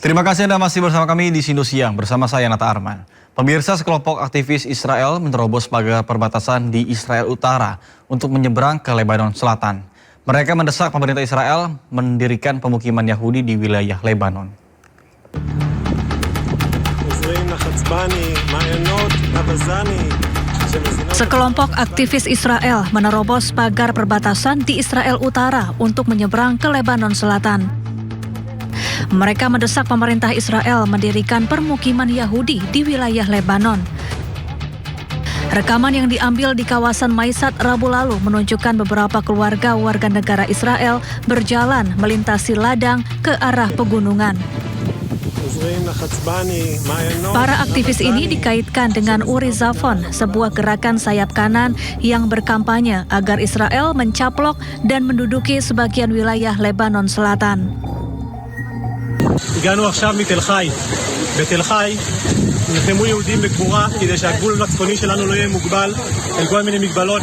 Terima kasih Anda masih bersama kami di Sindo Siang bersama saya Nata Arman. Pemirsa, sekelompok aktivis Israel menerobos pagar perbatasan di Israel Utara untuk menyeberang ke Lebanon Selatan. Mereka mendesak pemerintah Israel mendirikan pemukiman Yahudi di wilayah Lebanon. Sekelompok aktivis Israel menerobos pagar perbatasan di Israel Utara untuk menyeberang ke Lebanon Selatan. Mereka mendesak pemerintah Israel mendirikan permukiman Yahudi di wilayah Lebanon. Rekaman yang diambil di kawasan Maisat Rabu lalu menunjukkan beberapa keluarga warga negara Israel berjalan melintasi ladang ke arah pegunungan. Para aktivis ini dikaitkan dengan Uri Zafon, sebuah gerakan sayap kanan yang berkampanye agar Israel mencaplok dan menduduki sebagian wilayah Lebanon Selatan. הגענו עכשיו מתל חי. בתל חי נלחמו יהודים בגבורה כדי שהגבול הצפוני שלנו לא יהיה מוגבל אל כל מיני מגבלות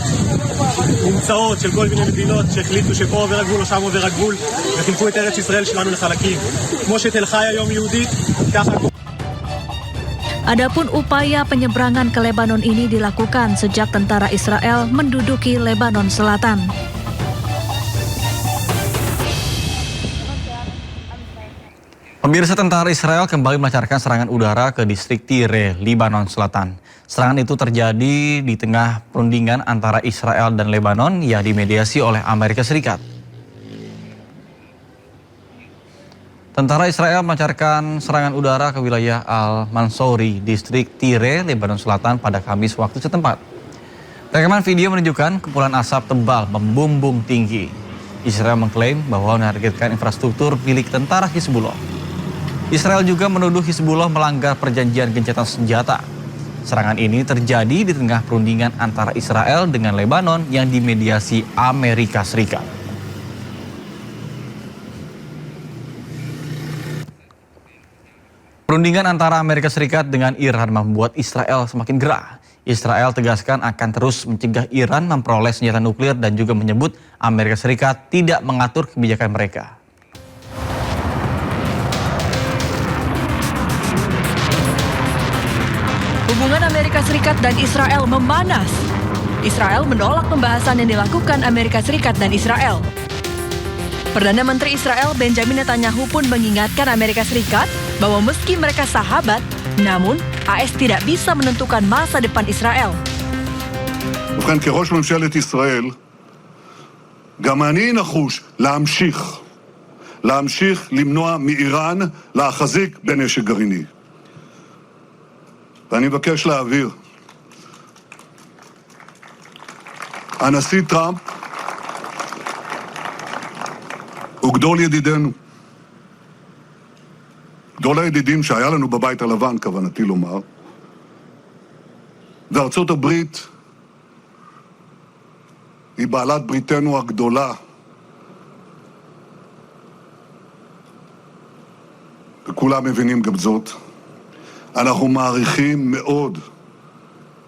מומצאות של כל מיני מדינות שהחליטו שפה עובר הגבול או שם עובר הגבול וחילקו את ארץ ישראל שלנו לחלקים. כמו שתל חי היום יהודית, ככה... Adapun upaya penyeberangan ke Lebanon ini dilakukan sejak tentara Israel menduduki Lebanon Selatan. Pemirsa, tentara Israel kembali melancarkan serangan udara ke distrik Tire, Lebanon Selatan. Serangan itu terjadi di tengah perundingan antara Israel dan Lebanon yang dimediasi oleh Amerika Serikat. Tentara Israel melancarkan serangan udara ke wilayah Al-Mansouri, distrik Tire, Lebanon Selatan pada Kamis waktu setempat. Rekaman video menunjukkan kepulan asap tebal membumbung tinggi. Israel mengklaim bahwa menargetkan infrastruktur milik tentara Hizbullah. Israel juga menuduh Hizbullah melanggar perjanjian gencatan senjata. Serangan ini terjadi di tengah perundingan antara Israel dengan Lebanon yang dimediasi Amerika Serikat. Perundingan antara Amerika Serikat dengan Iran membuat Israel semakin gerah. Israel tegaskan akan terus mencegah Iran memperoleh senjata nuklir dan juga menyebut Amerika Serikat tidak mengatur kebijakan mereka. Hubungan Amerika Serikat dan Israel memanas. Israel menolak pembahasan yang dilakukan Amerika Serikat dan Israel. Perdana Menteri Israel Benjamin Netanyahu pun mengingatkan Amerika Serikat bahwa meski mereka sahabat, namun AS tidak bisa menentukan masa depan Israel. ובכן, כראש ממשלת ישראל, גם אני נחוש להמשיך למנוע מאיראן להחזיק בנשק גרעיני. ואני מבקש להבהיר, הנשיא טראמפ הוא גדול ידידינו. גדול הידידים שהיה לנו בבית הלבן, כוונתי לומר, וארצות הברית היא בעלת בריתנו הגדולה, וכולם מבינים גם זאת. אנחנו מעריכים מאוד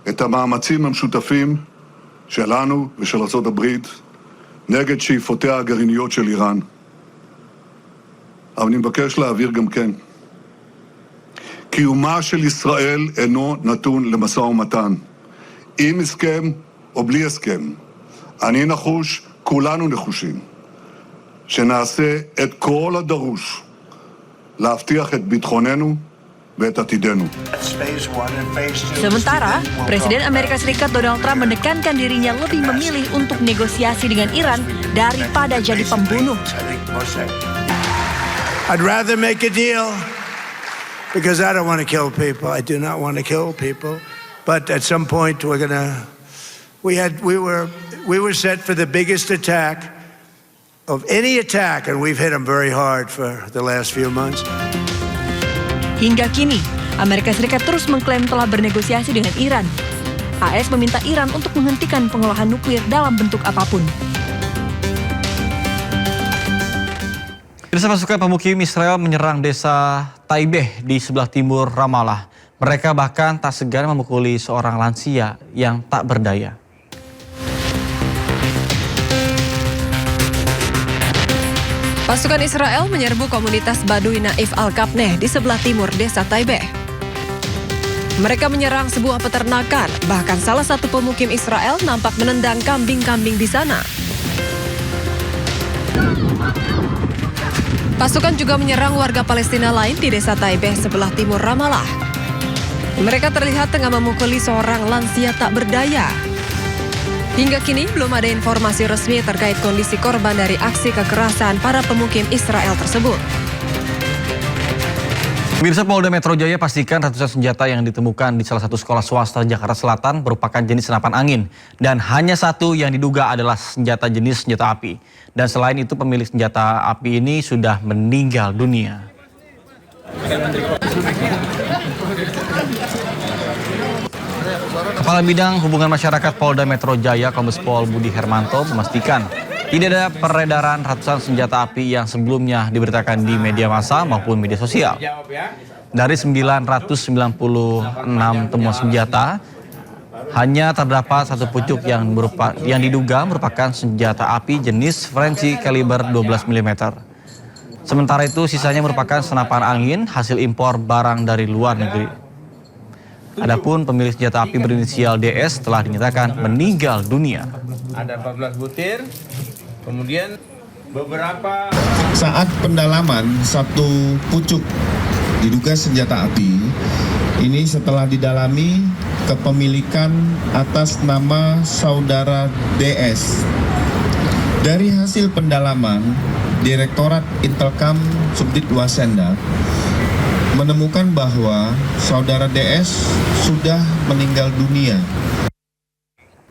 את המאמצים המשותפים שלנו ושל ארצות הברית נגד שאיפותיה הגרעיניות של איראן. אבל אני מבקש להעביר גם כן. קיומה של ישראל אינו נתון למשא ומתן. עם הסכם או בלי הסכם. אני נחוש, כולנו נחושים, שנעשה את כל הדרוש להבטיח את ביטחוננו ואת עתידנו. Sementara, Presiden Amerika Serikat Donald Trump menekankan dirinya lebih memilih untuk negosiasi dengan Iran daripada jadi pembunuh. I'd rather make a deal because I don't want to kill people. I do not want to kill people. But at some point we were set for the biggest attack of any attack, and we've hit them very hard for the last few months. Hingga kini, Amerika Serikat terus mengklaim telah bernegosiasi dengan Iran. AS meminta Iran untuk menghentikan pengolahan nuklir dalam bentuk apapun. Pasukan pemukim Israel menyerang desa Taibeh di sebelah timur Ramallah. Mereka bahkan tak segan memukuli seorang lansia yang tak berdaya. Pasukan Israel menyerbu komunitas Badui Naif Al-Kapneh di sebelah timur desa Taibeh. Mereka menyerang sebuah peternakan, bahkan salah satu pemukim Israel nampak menendang kambing-kambing di sana. Pasukan juga menyerang warga Palestina lain di desa Taibeh sebelah timur Ramallah. Mereka terlihat tengah memukuli seorang lansia tak berdaya. Hingga kini belum ada informasi resmi terkait kondisi korban dari aksi kekerasan para pemukim Israel tersebut. Pemirsa, Polda Metro Jaya pastikan ratusan senjata yang ditemukan di salah satu sekolah swasta Jakarta Selatan merupakan jenis senapan angin. Dan hanya satu yang diduga adalah senjata jenis senjata api. Dan selain itu pemilik senjata api ini sudah meninggal dunia. Kepala Bidang Hubungan Masyarakat Polda Metro Jaya Kombes Pol Budi Hermanto memastikan tidak ada peredaran ratusan senjata api yang sebelumnya diberitakan di media massa maupun media sosial. Dari 996 temuan senjata, hanya terdapat satu pucuk yang diduga merupakan senjata api jenis Frenzy kaliber 12 mm. Sementara itu sisanya merupakan senapan angin hasil impor barang dari luar negeri. Adapun pemilik senjata api berinisial DS telah dinyatakan meninggal dunia. Ada 14 butir, kemudian beberapa... Saat pendalaman satu pucuk diduga senjata api, ini setelah didalami kepemilikan atas nama saudara DS. Dari hasil pendalaman, Direktorat Intelkam Subdit Wasenda menemukan bahwa saudara DS sudah meninggal dunia.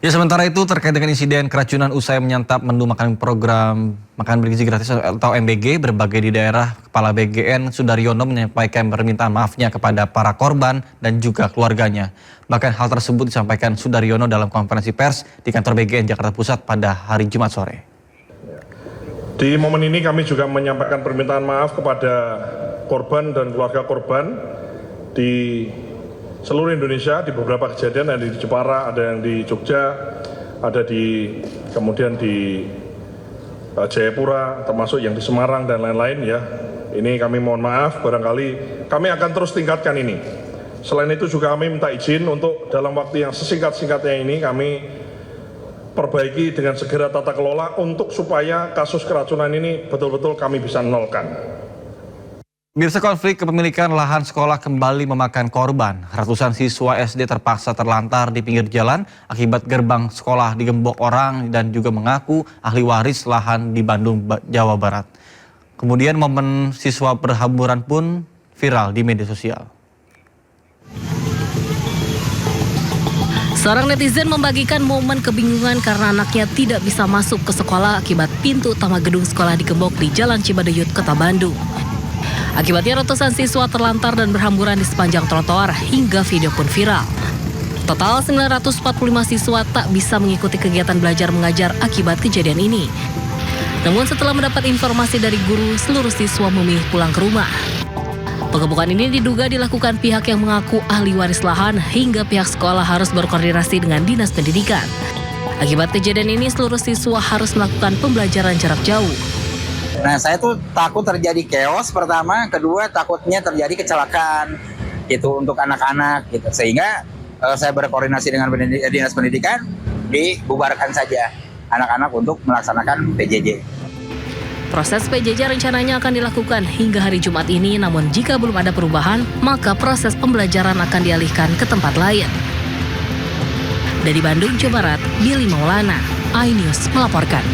Ya, sementara itu terkait dengan insiden keracunan usai menyantap menu makan program makan bergizi gratis atau MBG berbagai di daerah, Kepala BGN Sudaryono menyampaikan permintaan maafnya kepada para korban dan juga keluarganya. Bahkan hal tersebut disampaikan Sudaryono dalam konferensi pers di kantor BGN Jakarta Pusat pada hari Jumat sore. Di momen ini kami juga menyampaikan permintaan maaf kepada korban dan keluarga korban di seluruh Indonesia, di beberapa kejadian, ada di Jepara, ada yang di Jogja, ada kemudian di Jayapura, termasuk yang di Semarang dan lain-lain ya. Ini kami mohon maaf, barangkali kami akan terus tingkatkan ini. Selain itu juga kami minta izin untuk dalam waktu yang sesingkat-singkatnya ini kami perbaiki dengan segera tata kelola untuk supaya kasus keracunan ini betul-betul kami bisa nolkan. Pemirsa, konflik kepemilikan lahan sekolah kembali memakan korban. Ratusan siswa SD terpaksa terlantar di pinggir jalan akibat gerbang sekolah digembok orang dan juga mengaku ahli waris lahan di Bandung, Jawa Barat. Kemudian momen siswa berhamburan pun viral di media sosial. Seorang netizen membagikan momen kebingungan karena anaknya tidak bisa masuk ke sekolah akibat pintu utama gedung sekolah digembok di Jalan Cibaduyut, Kota Bandung. Akibatnya ratusan siswa terlantar dan berhamburan di sepanjang trotoar hingga video pun viral. Total 945 siswa tak bisa mengikuti kegiatan belajar mengajar akibat kejadian ini. Namun setelah mendapat informasi dari guru, seluruh siswa memilih pulang ke rumah. Pengebukan ini diduga dilakukan pihak yang mengaku ahli waris lahan hingga pihak sekolah harus berkoordinasi dengan Dinas Pendidikan. Akibat kejadian ini seluruh siswa harus melakukan pembelajaran jarak jauh. Nah, saya tuh takut terjadi chaos pertama, kedua takutnya terjadi kecelakaan gitu untuk anak-anak gitu. Sehingga saya berkoordinasi dengan Dinas Pendidikan, dibubarkan saja anak-anak untuk melaksanakan PJJ. Proses PJJ rencananya akan dilakukan hingga hari Jumat ini, namun jika belum ada perubahan, maka proses pembelajaran akan dialihkan ke tempat lain. Dari Bandung, Jawa Barat, Billy Maulana, iNews melaporkan.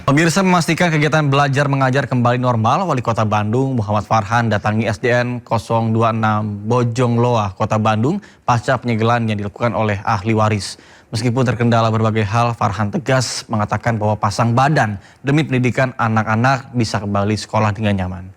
Pemirsa, memastikan kegiatan belajar mengajar kembali normal, Wali Kota Bandung Muhammad Farhan datangi SDN 026 Bojongloa, Kota Bandung pasca penyegelan yang dilakukan oleh ahli waris. Meskipun terkendala berbagai hal, Farhan tegas mengatakan bahwa pasang badan demi pendidikan anak-anak bisa kembali sekolah dengan nyaman.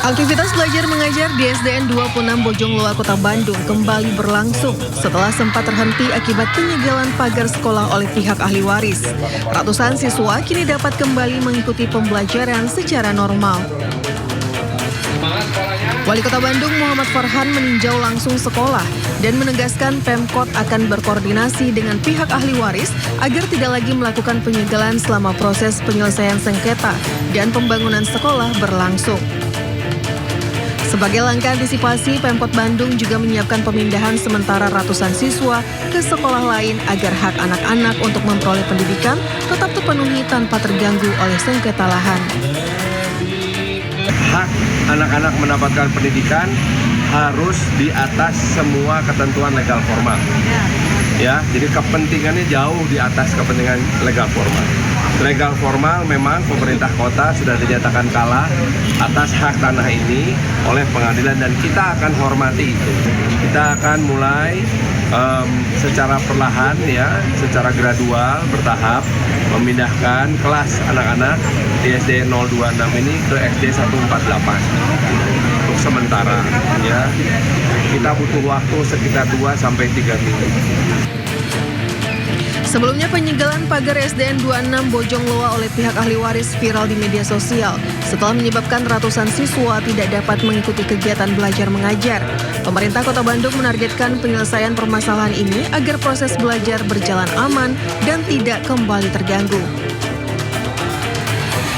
Aktivitas belajar mengajar di SDN 26 Bojongloa, Kota Bandung kembali berlangsung setelah sempat terhenti akibat penyegelan pagar sekolah oleh pihak ahli waris. Ratusan siswa kini dapat kembali mengikuti pembelajaran secara normal. Semangat sekolahnya. Wali Kota Bandung Muhammad Farhan meninjau langsung sekolah dan menegaskan Pemkot akan berkoordinasi dengan pihak ahli waris agar tidak lagi melakukan penyegelan selama proses penyelesaian sengketa dan pembangunan sekolah berlangsung. Sebagai langkah antisipasi, Pemkot Bandung juga menyiapkan pemindahan sementara ratusan siswa ke sekolah lain agar hak anak-anak untuk memperoleh pendidikan tetap terpenuhi tanpa terganggu oleh sengketa lahan. Hak anak-anak mendapatkan pendidikan harus di atas semua ketentuan legal formal. Ya, jadi kepentingannya jauh di atas kepentingan legal formal. Legal formal memang pemerintah kota sudah dinyatakan kalah atas hak tanah ini oleh pengadilan dan kita akan hormati itu. Kita akan mulai secara perlahan ya, secara gradual, bertahap memindahkan kelas anak-anak di SD 026 ini ke SD 148 untuk sementara ya. Kita butuh waktu sekitar 2 sampai 3 minggu. Sebelumnya penyegelan pagar SDN 26 Bojongloa oleh pihak ahli waris viral di media sosial setelah menyebabkan ratusan siswa tidak dapat mengikuti kegiatan belajar mengajar. Pemerintah Kota Bandung menargetkan penyelesaian permasalahan ini agar proses belajar berjalan aman dan tidak kembali terganggu.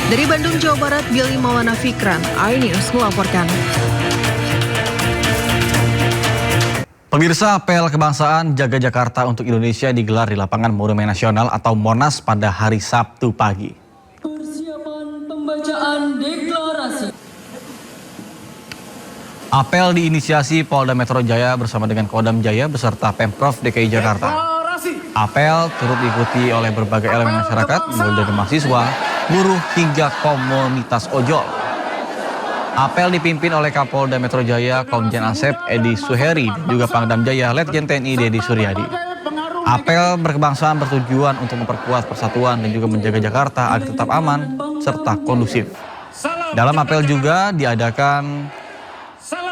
Dari Bandung, Jawa Barat, Billy Maulana Fikran, iNews melaporkan. Pemirsa, apel kebangsaan Jaga Jakarta untuk Indonesia digelar di lapangan Monumen Nasional atau Monas pada hari Sabtu pagi. Persiapan pembacaan deklarasi. Apel diinisiasi Polda Metro Jaya bersama dengan Kodam Jaya beserta Pemprov DKI Jakarta. Apel turut diikuti oleh berbagai elemen masyarakat, mulai dari mahasiswa, buruh hingga komunitas ojol. Apel dipimpin oleh Kapolda Metro Jaya Komjen Asep Edi Suheri dan juga Pangdam Jaya Letjen TNI Dedi Suryadi. Apel berkebangsaan bertujuan untuk memperkuat persatuan dan juga menjaga Jakarta agar tetap aman serta kondusif. Dalam apel juga diadakan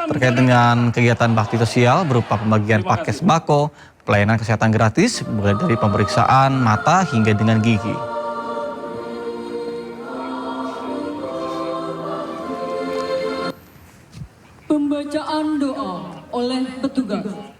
terkait dengan kegiatan bakti sosial berupa pembagian paket sembako, pelayanan kesehatan gratis, mulai dari pemeriksaan mata hingga dengan gigi. Pembacaan doa oleh petugas.